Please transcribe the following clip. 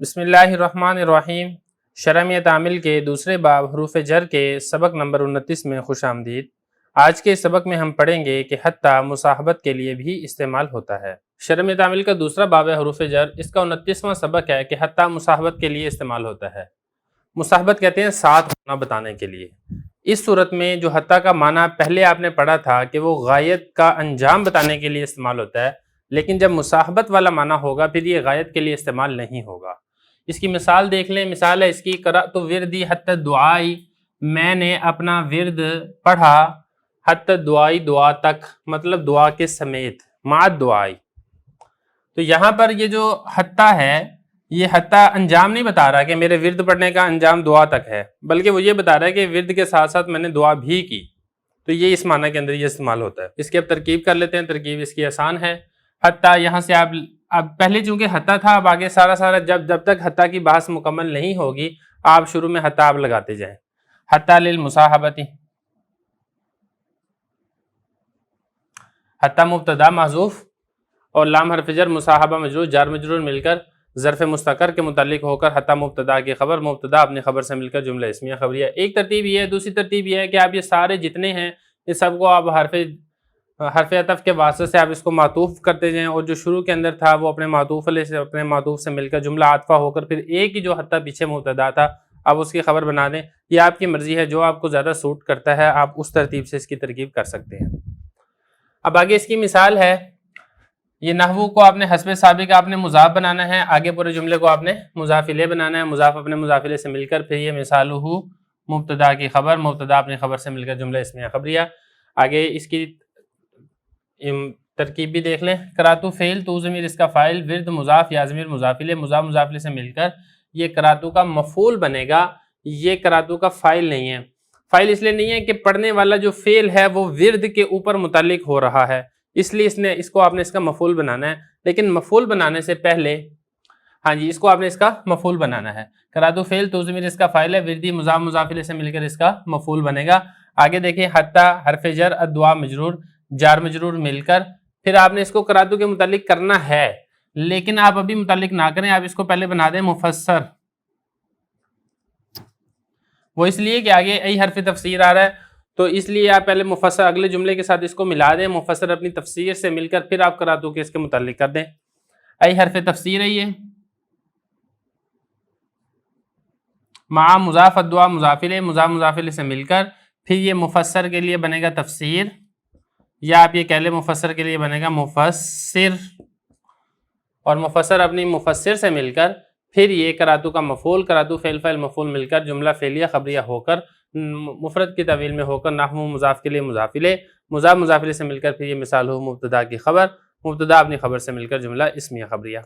बिस्मिल्लाहिर्रहमानिर्रहीम। शरम तामिल के दूसरे बाब हरूफ जर के सबक नंबर 29 में खुश आमदीद। आज के सबक में हम पढ़ेंगे कि हत्ता मुसाहबत के लिए भी इस्तेमाल होता है। शरम तामिल का दूसरा बाब है हरूफ जर, इसका 29वां सबक है कि हत्ता मुसाहबत के लिए इस्तेमाल होता है। मुसाहबत कहते हैं साथ होना बताने के लिए। इस सूरत में जो हत्ता का माना पहले आपने पढ़ा था कि वो गायत का अंजाम बताने के लिए इस्तेमाल होता है, लेकिन जब मुसाहबत वाला माना होगा फिर ये गायत के लिए इस्तेमाल नहीं होगा। इसकी मिसाल देख लें। मिसाल है इसकी, करा तो विरदी हत्ता दुआई, मैंने अपना विरद पढ़ा, हत्ता दुआई दुआ तक, मतलब दुआ के समेत, माद दुआई। तो यहाँ पर ये जो हत्ता है, ये हत्ता अंजाम नहीं बता रहा कि मेरे विरद पढ़ने का अंजाम दुआ तक है, बल्कि वो ये बता रहा है कि विरद के साथ साथ मैंने दुआ भी की। तो ये इस माना के अंदर ये इस्तेमाल होता है। इसकी अब तरकीब कर लेते हैं। तरकीब इसकी आसान है। हत्ता यहाँ से आप, अब पहले चूंकि हत्ता था, अब आगे सारा जब तक हत्ता की बहस मुकम्मल नहीं होगी आप शुरू में हत्ता आप लगाते जाएं। हत्ता लिल मुसाहबती, हत्ता मुब्तदा महजूफ और लाम हर्फ जर मुसाहबा मजरूर जार मजरूर मिलकर ज़र्फ़ मुस्तकर के मुतालिक होकर हत्ता मुब्तदा की खबर, मुब्तदा अपनी खबर से मिलकर जुमला इस्मिया खबरिया। एक तरतीब ये है। दूसरी तरतीब ये है कि आप ये सारे जितने हैं इस सबको आप हरफ अतफ के वास्ते से आप इसको मातूफ करते जाएं, और जो शुरू के अंदर था वो अपने मातूफ से मिलकर जुमला आतफा होकर फिर एक ही जो हत्ता पीछे मुब्तदा था आप उसकी खबर बना दें। ये आपकी मर्जी है, जो आपको ज़्यादा सूट करता है आप उस तरतीब से इसकी तरकीब कर सकते हैं। अब आगे इसकी मिसाल है। ये नहवू को आपने हस्बे साबिक आपने मुजाफ बनाना है, आगे पूरे जुमले को आपने मुजाफिले बनाना है, मुजाफ अपने मुजाफिले से मिलकर फिर ये मिसालुहु मुब्तदा की खबर, मुब्तदा अपनी खबर से मिलकर जुमला इस्मिया खबरिया। आगे इसकी तरकीब भी देख लें। करातू फेल, तू ज़मीर इसका फ़ाइल, विर्द मुजाफ या ज़मीर मुजाफिले, मुजाफ मुजाफिले से मिलकर ये करातू का मफूल बनेगा। ये करातू का फ़ाइल नहीं है। फ़ाइल इसलिए नहीं है कि पढ़ने वाला जो फेल है वो विर्द के ऊपर मुतालिक हो रहा है, इसलिए इसको आपने इसका मफूल बनाना है। लेकिन मफूल बनाने से पहले, हाँ जी, इसको आपने इसका मफूल बनाना है। करातू फेल, तू ज़मीर इसका फ़ाइल है, विर्दी मुजाफ मुजाफिले से मिलकर इसका मफूल बनेगा। आगे देखिए, हत्ता हरफ़े जर अद्वा मजरूर जार मजरूर मिलकर फिर आपने इसको करातू के मुतालिक करना है, लेकिन आप अभी मुतालिक ना करें, आप इसको पहले बना दें मुफस्सर। वो इसलिए कि आगे आई हरफ तफसीर आ रहा है, तो इसलिए आप पहले मुफस्सर अगले जुमले के साथ इसको मिला दें, मुफस्सर अपनी तफसीर से मिलकर फिर आप करातू के इसके मुतालिक कर दें। आई हरफ तफसीर है ये, मा मुजाफ अद्वा मुजाफिले, मुजाफ मुजाफिले से मिलकर फिर ये मुफस्सर के लिए बनेगा तफसीर, या आप ये कह लें मुफस्सर के लिए बनेगा मुफस्सिर, और मुफस्सर अपनी मुफस्सिर से मिलकर फिर ये करातू का मफूल, करातू फेल फ़ैल मफूल मिलकर जुमला फेलिया खबरिया होकर मुफरद की तवील में होकर नाहमु मुजाफ के लिए मुजाफिले, मुजाफ मुजाफिले से मिलकर फिर ये मिसाल हो मुब्तदा की खबर, मुब्तदा अपनी खबर से मिलकर जुमला इस्मिया खबरिया।